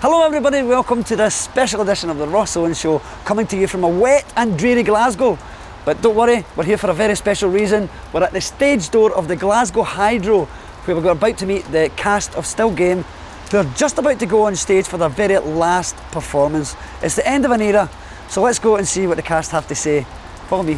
Hello everybody, welcome to this special edition of the Ross Owen Show, coming to you from a wet and dreary Glasgow. But don't worry, we're here for a very special reason. We're at the stage door of the Glasgow Hydro, where we're about to meet the cast of Still Game, who are just about to go on stage for their very last performance. It's the end of an era, so let's go and see what the cast have to say. Follow me.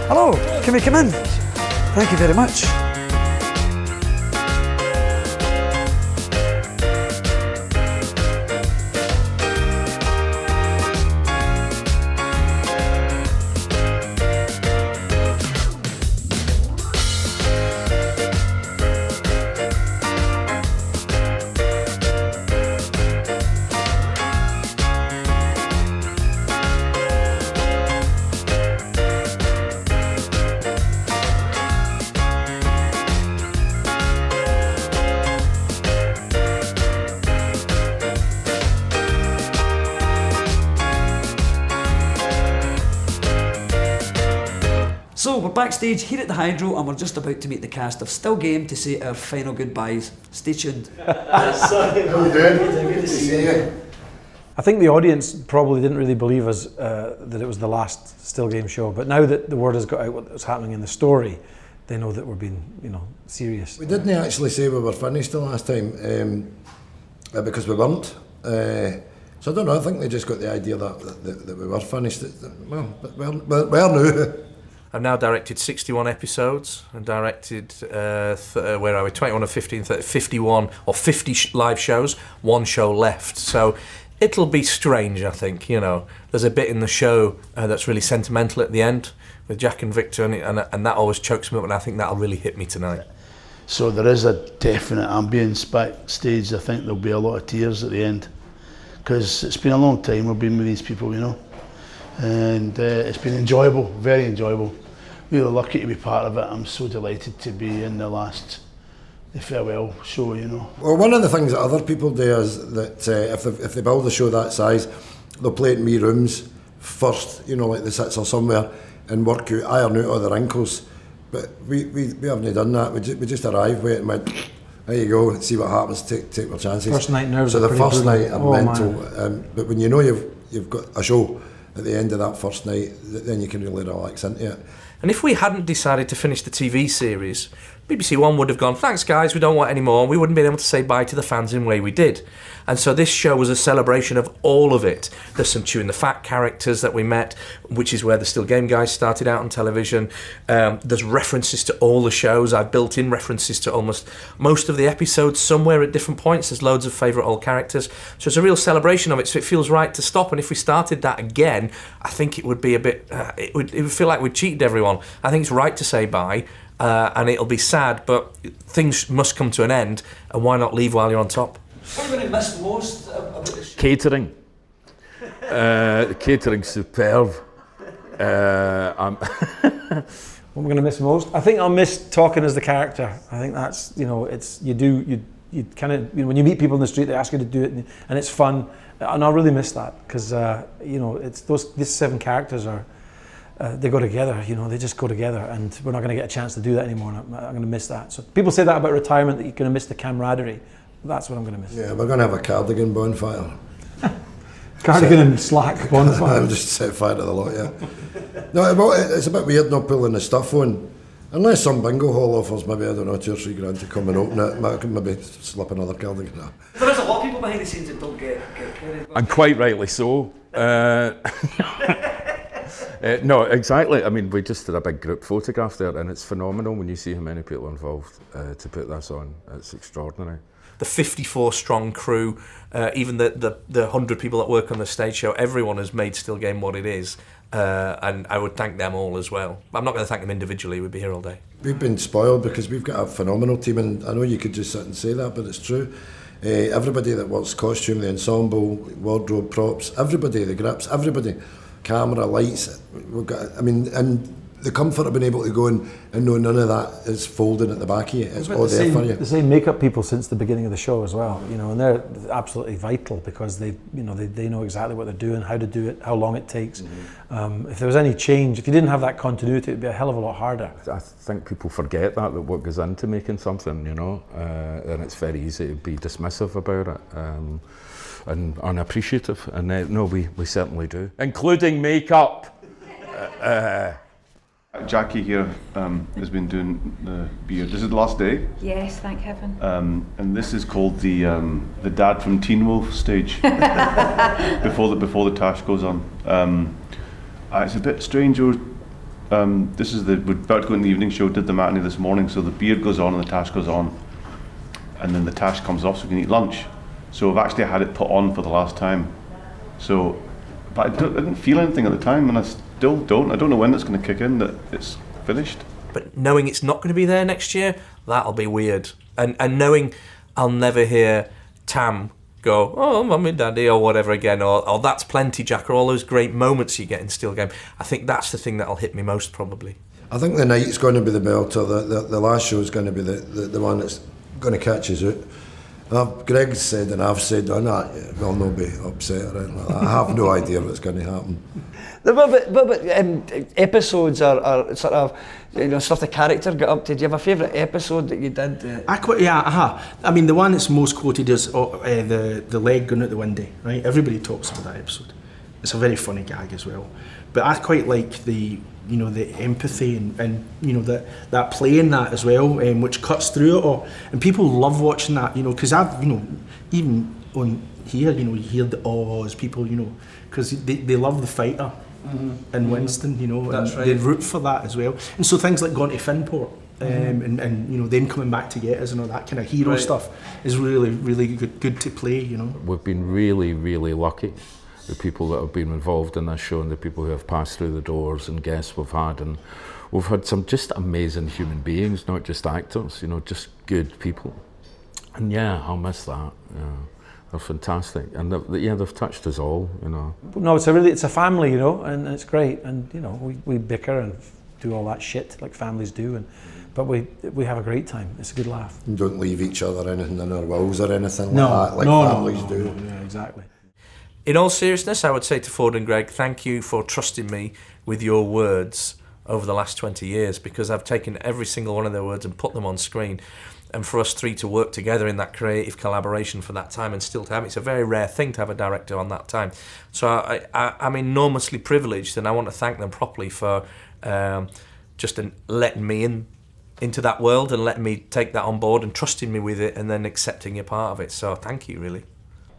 Hello, can we come in? Thank you very much. So we're backstage here at the Hydro and we're just about to meet the cast of Still Game to say our final goodbyes. Stay tuned. How you doing? Good to see you. I think the audience probably didn't really believe us that it was the last Still Game show, but now that the word has got out what was happening in the story, they know that we're being, serious. We didn't actually say we were finished the last time because we weren't. So I don't know, I think they just got the idea that we were finished. Well, we're now. I've now directed 61 episodes and directed, where are we, 21 or 15, 30, 51 or 50 live shows, one show left. So it'll be strange, I think, There's a bit in the show that's really sentimental at the end with Jack and Victor, and that always chokes me up, and I think that'll really hit me tonight. So there is a definite ambience backstage. I think there'll be a lot of tears at the end, because it's been a long time we've been with these people, and it's been enjoyable, very enjoyable. Really lucky to be part of it. I'm so delighted to be in the farewell show, Well, one of the things that other people do is that if they build a show that size, they'll play it in wee rooms first, like the Sits or somewhere, and iron out all the wrinkles. But we haven't done that. We just arrived with it and went, there you go, see what happens, take our chances. First night nerves. So the first night are mental, Man. but when you've got a show at the end of that first night, then you can really relax into it. And if we hadn't decided to finish the TV series, BBC One would have gone, thanks guys, we don't want any more, and we wouldn't be able to say bye to the fans in the way we did. And so this show was a celebration of all of it. There's some Chewing the Fat characters that we met, which is where the Still Game guys started out on television. There's references to all the shows. I've built in references to almost most of the episodes somewhere at different points. There's loads of favourite old characters. So it's a real celebration of it, so it feels right to stop. And if we started that again, I think it would be a bit, it would feel like we'd cheated everyone. I think it's right to say bye. And it'll be sad, but things must come to an end, and why not leave while you're on top? What are you going to miss most about the show? Catering. The catering's superb. What am I going to miss most? I think I'll miss talking as the character. I think that's, it's you kind of, when you meet people in the street, they ask you to do it, and it's fun, and I'll really miss that because it's these 7 characters are. They go together, they just go together, and we're not going to get a chance to do that anymore. I'm going to miss that. So people say that about retirement, that you're going to miss the camaraderie. That's what I'm going to miss. Yeah, we're going to have a cardigan bonfire. Cardigan and slack bonfire. I'm just set fire to the lot, yeah. No, it's a bit weird not pulling the stuff on. Unless some bingo hall offers maybe, I don't know, 2 or 3 grand to come and open it, I can maybe slip another cardigan on. There is a lot of people behind the scenes that don't get credit. And quite rightly so. No, exactly. I mean, we just did a big group photograph there, and it's phenomenal when you see how many people are involved to put this on. It's extraordinary. The 54 strong crew, even the 100 people that work on the stage show, everyone has made Still Game what it is, and I would thank them all as well. I'm not going to thank them individually, we'd be here all day. We've been spoiled because we've got a phenomenal team, and I know you could just sit and say that, but it's true. Everybody that works costume, the ensemble, wardrobe, props, everybody, the grips, everybody, camera, lights, we've got, and the comfort of being able to go and know none of that is folding at the back of you. It's all there for you. The same makeup people since the beginning of the show as well, you know, and they're absolutely vital because they know exactly what they're doing, how to do it, how long it takes. If there was any change, if you didn't have that continuity, it'd be a hell of a lot harder. I think people forget that what goes into making something, you know, and it's very easy to be dismissive about it and unappreciative. And no, we certainly do, including makeup. Jackie here has been doing the beard. This is the last day. Yes, thank heaven. And this is called the Dad from Teen Wolf stage before the tash goes on. It's a bit strange. We're about to go in the evening show. Did the matinee this morning, so the beard goes on and the tash goes on, and then the tash comes off so we can eat lunch. So I've actually had it put on for the last time. So, but I didn't feel anything at the time, and I still don't. I don't know when it's going to kick in that it's finished. But knowing it's not going to be there next year, that'll be weird. And knowing I'll never hear Tam go, oh, mummy, daddy, or whatever again, or that's plenty, Jack, or all those great moments you get in Still Game. I think that's the thing that'll hit me most, probably. I think the night's going to be the belter. The last show is going to be the one that's going to catch us out. Greg's said and I've said, we'll not be upset or anything like that. I have no idea what's going to happen. But episodes are sort of, you know, stuff the character got up to. Do you have a favourite episode that you did? I mean, the one that's most quoted is the leg going out the window, right? Everybody talks about that episode. It's a very funny gag as well. But I quite like the empathy and you know that play in that as well, which cuts through it all. And people love watching that, you know, because I've, you know, even on here, you know, you hear the awes, people, you know, because they love the fighter. And Winston, you know, that's right. They root for that as well. And so things like going to Finport and you know, them coming back to get us and all that kind of hero stuff is really, really good to play, you know. We've been really, really lucky, the people that have been involved in this show and the people who have passed through the doors and guests we've had some just amazing human beings, not just actors, you know, just good people. And yeah, I'll miss that. Yeah. They're fantastic, and they've touched us all, you know. No, it's a family, you know, and it's great. And you know, we bicker and do all that shit like families do, but we have a great time. It's a good laugh. And don't leave each other anything in our wills or anything like that, like families do. Yeah, exactly. In all seriousness, I would say to Ford and Greg, thank you for trusting me with your words over the last 20 years, because I've taken every single one of their words and put them on screen. And for us three to work together in that creative collaboration for that time and still to have it's a very rare thing to have a director on that time. So I'm enormously privileged, and I want to thank them properly for just letting me into that world and letting me take that on board and trusting me with it and then accepting a part of it. So thank you, really.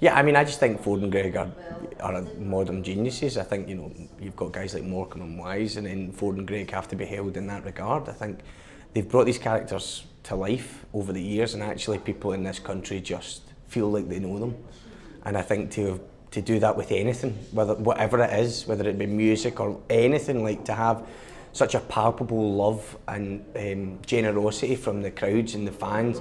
Yeah, I mean, I just think Ford and Greg are modern geniuses. I think, you know, you've got guys like Morecambe and Wise, and then Ford and Greg have to be held in that regard. I think they've brought these characters to life over the years, and actually people in this country just feel like they know them. And I think to do that with anything, whatever it is, whether it be music or anything, like to have such a palpable love and generosity from the crowds and the fans,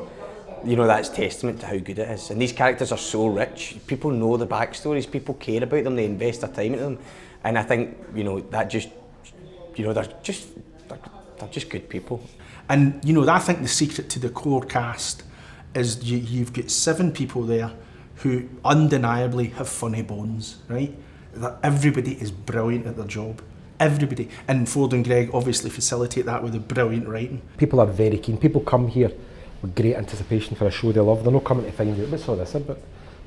you know, that's testament to how good it is. And these characters are so rich. People know the backstories, people care about them, they invest their time into them. And I think, you know, that just, you know, they're just good people. And you know, I think the secret to the core cast is you've got 7 people there who undeniably have funny bones, right? That everybody is brilliant at their job. Everybody. And Ford and Greg obviously facilitate that with the brilliant writing. People are very keen. People come here with great anticipation for a show they love. They're not coming to find out, what's all this about?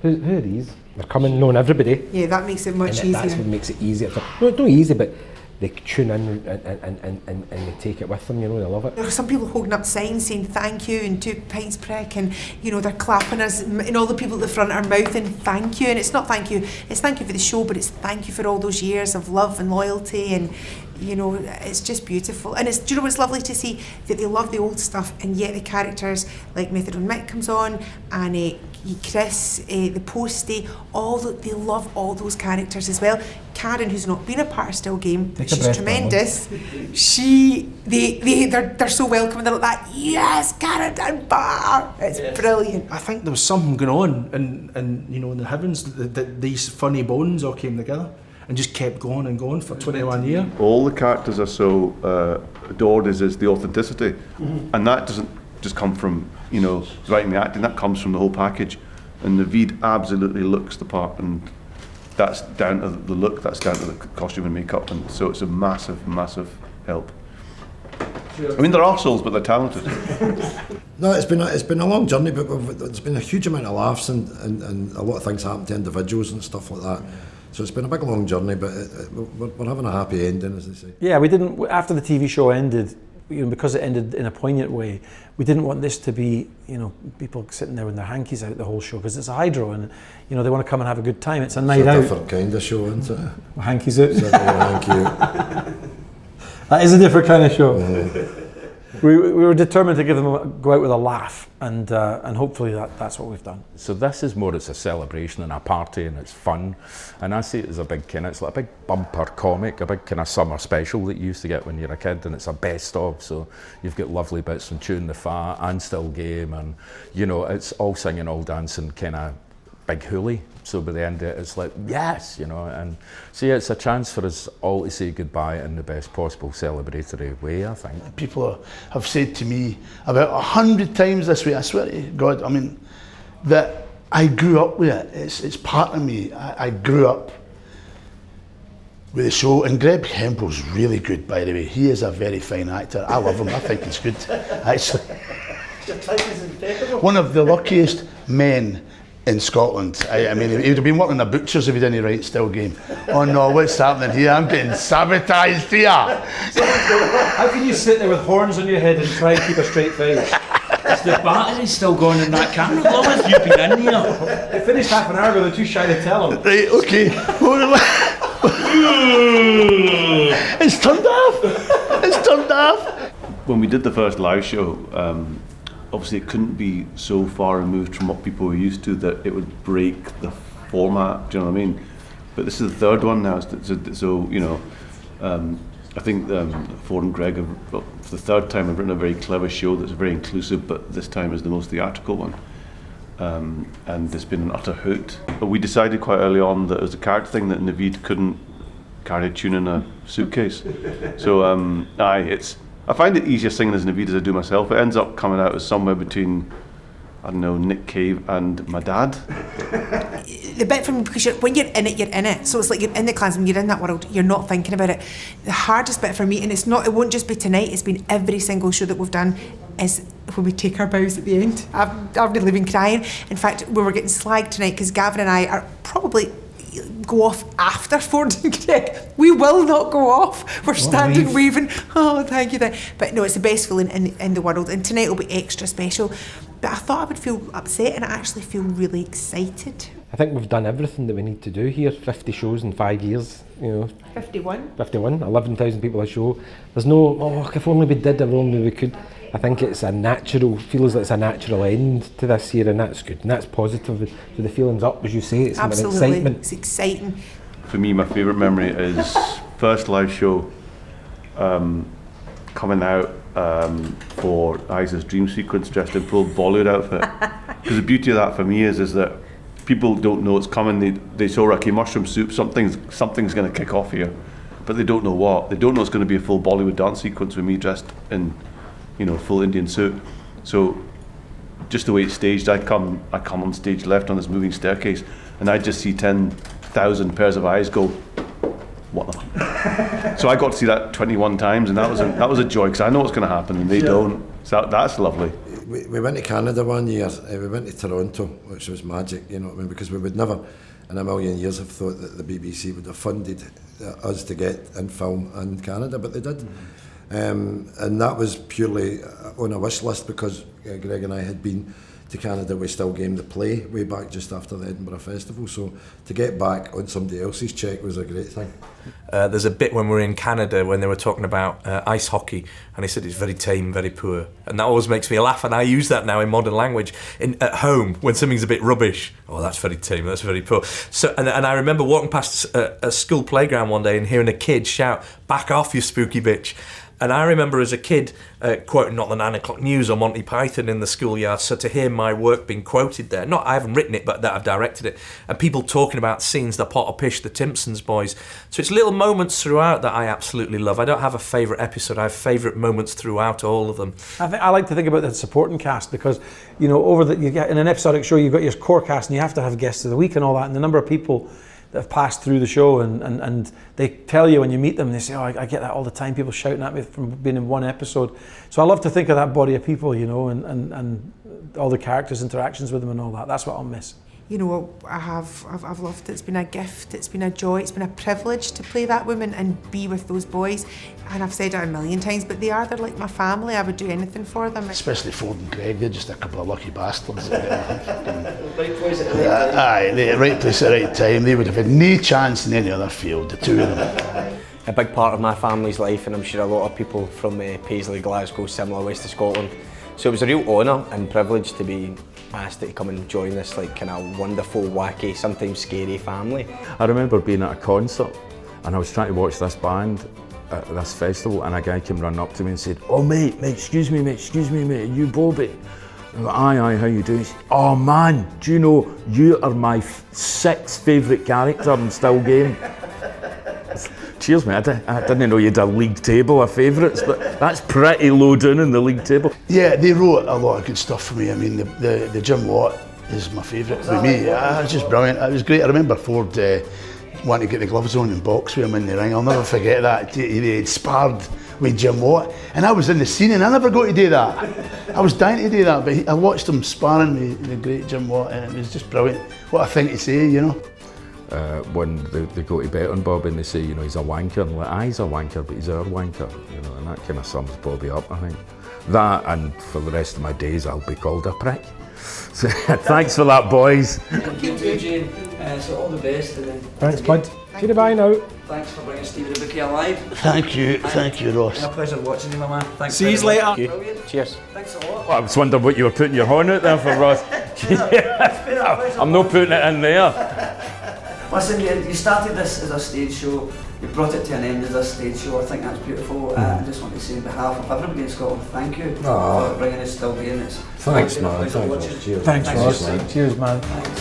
Who are these? They're coming knowing everybody. Yeah, that makes it much easier. That's what makes it easier. Not easy, but they tune in and they take it with them, you know, they love it. There are some people holding up signs saying thank you and 2 pints prick, and you know, they're clapping us, and all the people at the front are mouthing thank you, and it's not thank you, it's thank you for the show, but it's thank you for all those years of love and loyalty, and you know, it's just beautiful. And it's, do you know, it's lovely to see that they love the old stuff, and yet the characters like Methadone Mick comes on, and Chris, the Postie, they love all those characters as well. Karen, who's not been a part of Still Game, but she's tremendous. They're so welcoming. They're like that. Yes, Karen Dunbar. It's brilliant. I think there was something going on, and you know, in the heavens that these funny bones all came together. and just kept going and going for 21 years. All the characters are so adored is the authenticity, and that doesn't just come from writing the acting. That comes from the whole package, and Naveed absolutely looks the part, and that's down to the look, that's down to the costume and makeup, and so it's a massive help. I mean, they're arseholes, but they're talented. No, it's been a long journey, but there's been a huge amount of laughs and a lot of things happen to individuals and stuff like that. So it's been a big long journey, but we're having a happy ending, as they say. Yeah, we didn't, after the TV show ended, because it ended in a poignant way, we didn't want this to be, people sitting there with their hankies out the whole show, because it's a Hydro and, they want to come and have a good time. It's a night out. It's a different kind of show, isn't it? Hankies out. Hanky out. That is a different kind of show. We were determined to give them go out with a laugh, and hopefully that's what we've done. So this is more, it's a celebration and a party, and it's fun, and I see it as a big it's like a big bumper comic, a big kind of summer special that you used to get when you're a kid, and it's a best of. So you've got lovely bits from Tune the Fa and Still Game, and it's all singing, all dancing, kind of big hoolie. So by the end of it, it's like, yes, and so yeah, it's a chance for us all to say goodbye in the best possible celebratory way, I think. People have said to me about 100 times this week, I swear to God, I mean, that I grew up with it. It's part of me. I grew up with the show, and Greg Hempel's really good, by the way. He is a very fine actor. I love him. I think he's good, actually. Your type is impeccable. One of the luckiest men in Scotland. I mean, he would have been working in a butcher's if he didn't write Still Game. Oh no, what's happening here? I'm getting sabotaged here. How can you sit there with horns on your head and try and keep a straight face? Is the battery still going in that camera? How long have you been in here? It finished half an hour ago, they're too shy to tell him. Right, okay. It's turned off. It's turned off. When we did the first live show, obviously it couldn't be so far removed from what people were used to that it would break the format, do you know what I mean? But this is the third one now, so I think Ford and Greg have, for the third time, have written a very clever show that's very inclusive, but this time is the most theatrical one. And it's been an utter hoot. But we decided quite early on that it was a character thing that Naveed couldn't carry a tune in a suitcase. So I find it easier singing as Naveed as I do myself. It ends up coming out as somewhere between, I don't know, Nick Cave and my dad. The bit from, because when you're in it, you're in it. So it's like you're in the Klansman, you're in that world, you're not thinking about it. The hardest bit for me, and it won't just be tonight, it's been every single show that we've done, is when we take our bows at the end. I've really been crying. In fact, we were getting slagged tonight because Gavin and I are probably go off after Ford and Greg. We will not go off. We're standing waving. Oh, thank you. But no, it's the best feeling in the world, and tonight will be extra special. But I thought I would feel upset, and I actually feel really excited. I think we've done everything that we need to do here. 50 shows in 5 years, 51. 11,000 people a show. There's no, if only we did, if only we could. I think it's a natural, feels like it's a natural end to this year, and that's good, and that's positive. So the feeling's up, as you say, it's an excitement. It's exciting. For me, my favourite memory is first live show coming out for Isa's dream sequence dressed in full Bollywood outfit. Because the beauty of that for me is that people don't know it's coming. They saw Rocky Mushroom Soup, something's going to kick off here, but they don't know what. They don't know it's going to be a full Bollywood dance sequence with me dressed in, full Indian suit. So just the way it's staged, I come on stage left on this moving staircase, and I just see 10,000 pairs of eyes go, what the? So I got to see that 21 times, and that was a joy, because I know what's going to happen, and they don't. So that's lovely. We went to Canada one year. We went to Toronto, which was magic, because we would never in a million years have thought that the BBC would have funded us to get in film in Canada, but they did. And that was purely on a wish list, because Greg and I had been to Canada with Still Game the play way back just after the Edinburgh Festival, so to get back on somebody else's cheque was a great thing. There's a bit when we're in Canada when they were talking about ice hockey, and he said it's very tame, very poor, and that always makes me laugh, and I use that now in modern language at home when something's a bit rubbish. Oh, that's very tame, that's very poor. So, and I remember walking past a school playground one day and hearing a kid shout, "Back off, you spooky bitch." And I remember as a kid quoting not the 9 o'clock news or Monty Python in the schoolyard, so to hear my work being quoted there, I haven't written it, but that I've directed it, and people talking about scenes, the Potter Pish, the Timpsons boys. So it's little moments throughout that I absolutely love. I don't have a favourite episode, I have favourite moments throughout all of them. I like to think about the supporting cast, because you get in an episodic show, you've got your core cast and you have to have guests of the week and all that, and the number of people that have passed through the show and they tell you when you meet them, they say, oh, I get that all the time, people shouting at me from being in one episode. So I love to think of that body of people, and all the characters' interactions with them and all that. That's what I'll miss. I've loved it. It's been a gift, it's been a joy, it's been a privilege to play that woman and be with those boys. And I've said it a million times, but they're like my family. I would do anything for them. Especially Ford and Greg, they're just a couple of lucky bastards. Right place at the right time. Aye, the right place at the right time. They would have had no chance in any other field, the two of them. A big part of my family's life, and I'm sure a lot of people from Paisley, Glasgow, similar west of Scotland. So it was a real honour and privilege to be asked to come and join this kind of wonderful, wacky, sometimes scary family. I remember being at a concert and I was trying to watch this band at this festival, and a guy came running up to me and said, oh mate, excuse me mate, are you Bobby? I go, aye, how you doing? He said, oh man, do you know you are my sixth favourite character in Still Game? Cheers mate, I didn't know you had a league table of favourites, but that's pretty low down in the league table. Yeah, they wrote a lot of good stuff for me. I mean, the Jim Watt is my favourite with me. Yeah, it was just brilliant. It was great. I remember Ford wanting to get the gloves on and box with him in the ring. I'll never forget that. He had sparred with Jim Watt, and I was in the scene and I never got to do that. I was dying to do that, but I watched him sparring with the great Jim Watt, and it was just brilliant. What a thing to say, When they go to bet on Bobby and they say, he's a wanker, and I'm like, he's a wanker, but he's our wanker, and that kind of sums Bobby up, I think. That, and for the rest of my days, I'll be called a prick. So, thanks for that, boys. Thank you too, Jane. So all the best. Thanks, bud. Goodbye now. Thanks for bringing Stevie the Bookie alive. Thank you, Ross. It's a pleasure watching you, my man. Thanks. See you later. Brilliant. Cheers. Thanks a lot. Well, I was wondering what you were putting your horn out there for, Ross. I'm not putting it in there. Listen, you started this as a stage show, you brought it to an end as a stage show. I think that's beautiful. I just want to say on behalf of everybody in Scotland, thank you for bringing us Still Game. Thanks, man. Thanks, Ross. Cheers, man. Thanks.